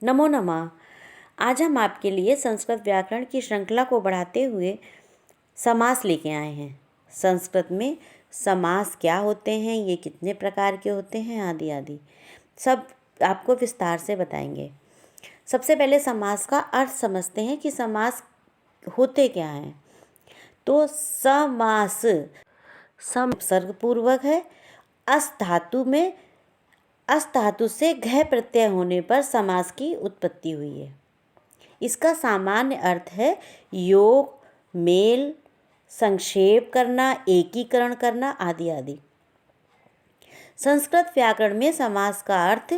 नमो नमः। आज हम आपके लिए संस्कृत व्याकरण की श्रृंखला को बढ़ाते हुए समास लेके आए हैं। संस्कृत में समास क्या होते हैं, ये कितने प्रकार के होते हैं, आदि आदि सब आपको विस्तार से बताएंगे। सबसे पहले समास का अर्थ समझते हैं कि समास होते क्या हैं। तो समास सम उपसर्गपूर्वक है। अस धातु में अस धातु से घ प्रत्यय होने पर समास की उत्पत्ति हुई है। इसका सामान्य अर्थ है योग, मेल, संक्षेप करना, एकीकरण करना आदि आदि। संस्कृत व्याकरण में समास का अर्थ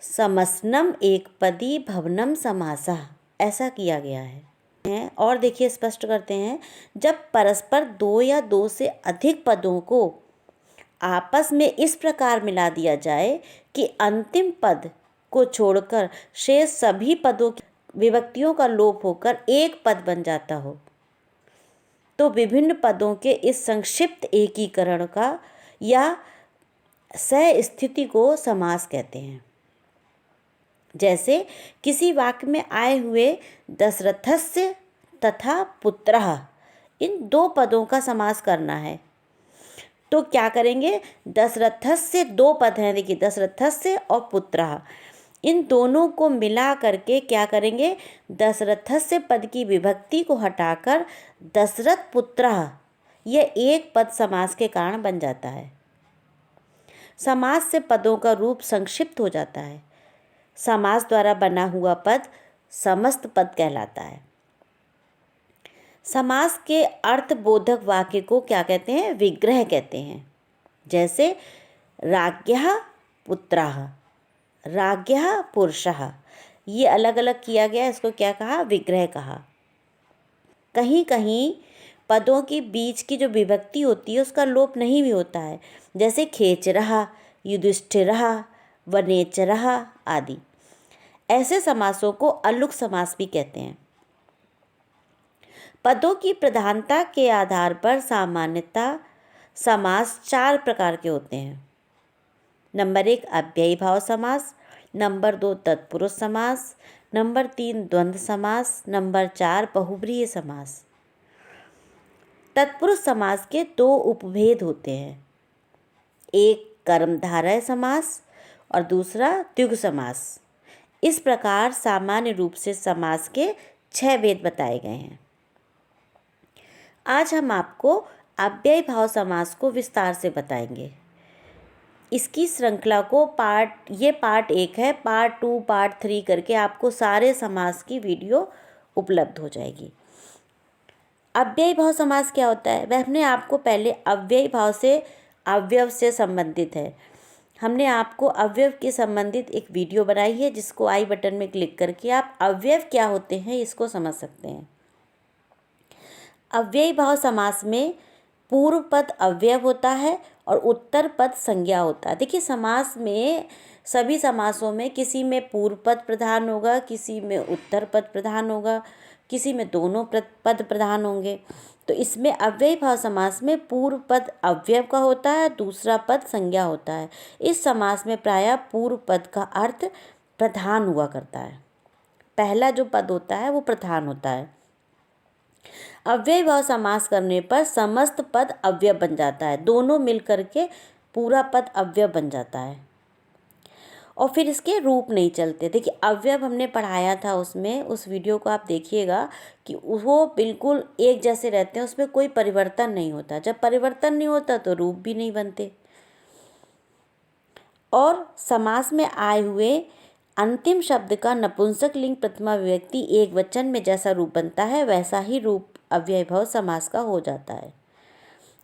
समसनम एकपदी भवनम समासः ऐसा किया गया है। और देखिए स्पष्ट करते हैं, जब परस्पर दो या दो से अधिक पदों को आपस में इस प्रकार मिला दिया जाए कि अंतिम पद को छोड़कर शेष सभी पदों की विभक्तियों का लोप होकर एक पद बन जाता हो, तो विभिन्न पदों के इस संक्षिप्त एकीकरण का या सह-स्थिति को समास कहते हैं। जैसे किसी वाक्य में आए हुए दशरथस्य तथा पुत्रः, इन दो पदों का समास करना है तो क्या करेंगे, दशरथस्य दो पद हैं, देखिए दशरथस्य और पुत्रः, इन दोनों को मिला करके क्या करेंगे, दशरथस्य पद की विभक्ति को हटाकर दशरथ पुत्रः, यह एक पद समास के कारण बन जाता है। समास से पदों का रूप संक्षिप्त हो जाता है। समास द्वारा बना हुआ पद समस्त पद कहलाता है। समास के अर्थबोधक वाक्य को क्या कहते हैं, विग्रह कहते हैं। जैसे राज्ञः पुत्रः, राज्ञः पुरुषः, ये अलग अलग किया गया, इसको क्या कहा, विग्रह कहा। कहीं कहीं पदों के बीच की जो विभक्ति होती है उसका लोप नहीं भी होता है, जैसे खेचरः, युधिष्ठिरः, वनेचरः आदि। ऐसे समासों को अलुक समास भी कहते हैं। पदों की प्रधानता के आधार पर सामान्यतः समास चार प्रकार के होते हैं। नंबर 1 अव्ययी भाव समास, नंबर 2 तत्पुरुष समास, नंबर 3 द्वंद्व समास, नंबर 4 बहुब्रीहि समास। तत्पुरुष समास के दो उपभेद होते हैं, एक कर्मधारय समास और दूसरा द्विगु समास। इस प्रकार सामान्य रूप से समास के 6 भेद बताए गए हैं। आज हम आपको अव्ययी भाव समास को विस्तार से बताएंगे। इसकी श्रृंखला को पार्ट 1 है, पार्ट 2, पार्ट 3 करके आपको सारे समास की वीडियो उपलब्ध हो जाएगी। अव्ययी भाव समास क्या होता है, वह हमने आपको पहले अव्ययी भाव से अवयव से संबंधित है, हमने आपको अवयव के संबंधित एक वीडियो बनाई है, जिसको आई बटन में क्लिक करके आप अवयव क्या होते हैं इसको समझ सकते हैं। अव्ययी भाव समास में पूर्व पद अव्यय होता है और उत्तर पद संज्ञा होता है। देखिए समास में सभी समासों में किसी में पूर्व पद प्रधान होगा, किसी में उत्तर पद प्रधान होगा, किसी में दोनों पद प्रधान होंगे। तो इसमें अव्ययी भाव समास में पूर्व पद अव्यय का होता है, दूसरा पद संज्ञा होता है। इस समास में प्रायः पूर्व पद का अर्थ प्रधान हुआ करता है, पहला जो पद होता है वो प्रधान होता है। अव्ययी भाव समास करने पर समस्त पद अव्यय बन जाता है, दोनों मिलकर के पूरा पद अव्यय बन जाता है और फिर इसके रूप नहीं चलते। देखिए अव्यय हमने पढ़ाया था, उसमें उस वीडियो को आप देखिएगा कि वो बिल्कुल एक जैसे रहते हैं, उसमें कोई परिवर्तन नहीं होता। जब परिवर्तन नहीं होता तो रूप भी नहीं बनते। और समास में आए हुए अंतिम शब्द का नपुंसक लिंग प्रथमा विभक्ति एक वचन में जैसा रूप बनता है, वैसा ही रूप अव्ययी भाव समास का हो जाता है।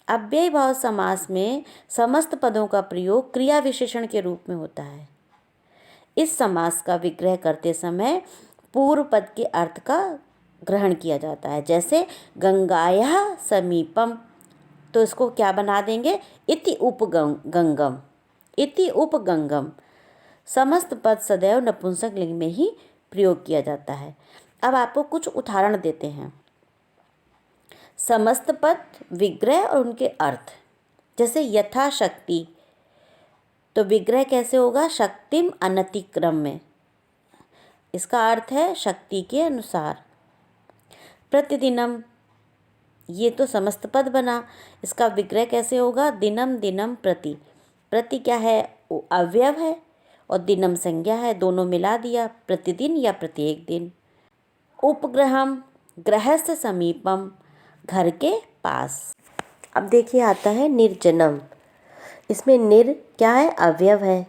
अव्ययी भाव समास में समस्त पदों का प्रयोग क्रिया विशेषण के रूप में होता है। इस समास का विग्रह करते समय पूर्व पद के अर्थ का ग्रहण किया जाता है। जैसे गंगायाः समीपम, तो इसको क्या बना देंगे, इति उपगंगम, इति उपगंगम। समस्त पद सदैव नपुंसक लिंग में ही प्रयोग किया जाता है। अब आपको कुछ उदाहरण देते हैं। समस्त पद, विग्रह और उनके अर्थ। जैसे यथाशक्ति, तो विग्रह कैसे होगा, शक्तिम अनतिक्रम्य। इसका अर्थ है शक्ति के अनुसार। प्रतिदिनम, ये तो समस्त पद बना, इसका विग्रह कैसे होगा? दिनम दिनम प्रति। प्रति क्या है? वो अवयव है और दिनम संज्ञा है, दोनों मिला दिया, प्रतिदिन या प्रत्येक दिन। उपग्रहम, गृहस्थ समीपम, घर के पास। अब देखिए आता है निर्जनम। इसमें निर क्या है? अवयव है,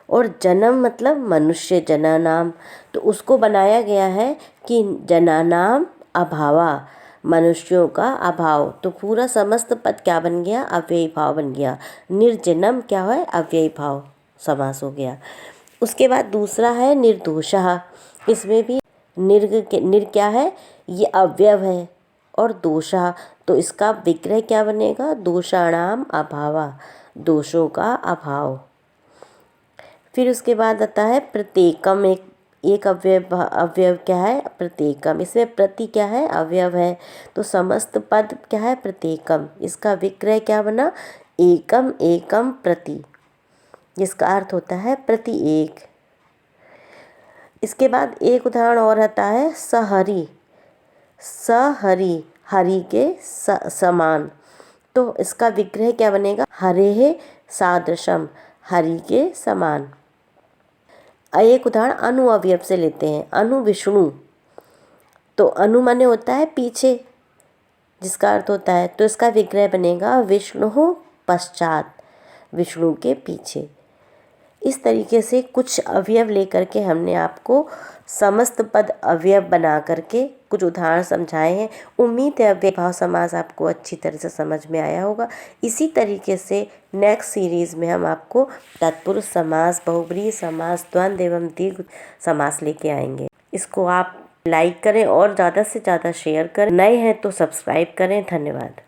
और जन्म मतलब मनुष्य, जनानाम, तो उसको बनाया गया है कि जनानाम अभावा, मनुष्यों का अभाव। तो पूरा समस्त पद क्या बन गया? अव्ययी भाव बन गया। निर्जनम क्या है? अव्ययी भाव समास हो गया। उसके बाद दूसरा है निर्दोषः। इसमें भी निर क्या है? ये अवयव है, और दोषः, तो इसका विग्रह क्या बनेगा? दोषाणाम अभावा, दोषों का अभाव। फिर उसके बाद आता है प्रत्येकम। एक अवयव क्या है? प्रत्येकम। इसमें प्रति क्या है? अवयव है, तो समस्त पद क्या है? प्रत्येकम। इसका विग्रह क्या बना? एकम एकम प्रति, जिसका अर्थ होता है प्रति एक। इसके बाद एक उदाहरण और आता है सहरी। सहरी, हरि के समान, तो इसका विग्रह क्या बनेगा? हरेः सादृशम, हरि के समान। एक उदाहरण अनु अवयव से लेते हैं। अनु विष्णु, तो अनु माने होता है पीछे, जिसका अर्थ होता है, तो इसका विग्रह बनेगा विष्णु पश्चात, विष्णु के पीछे। इस तरीके से कुछ अवयव लेकर के हमने आपको समस्त पद अवयव बना करके कुछ उदाहरण समझाए हैं। उम्मीद है अव्ययी भाव समास आपको अच्छी तरह से समझ में आया होगा। इसी तरीके से नेक्स्ट सीरीज़ में हम आपको तत्पुरुष समास, बहुब्रीहि समास, द्वंद्व एवं दीर्घ समास लेके आएंगे। इसको आप लाइक करें और ज़्यादा से ज़्यादा शेयर करें। नए हैं तो सब्सक्राइब करें। धन्यवाद।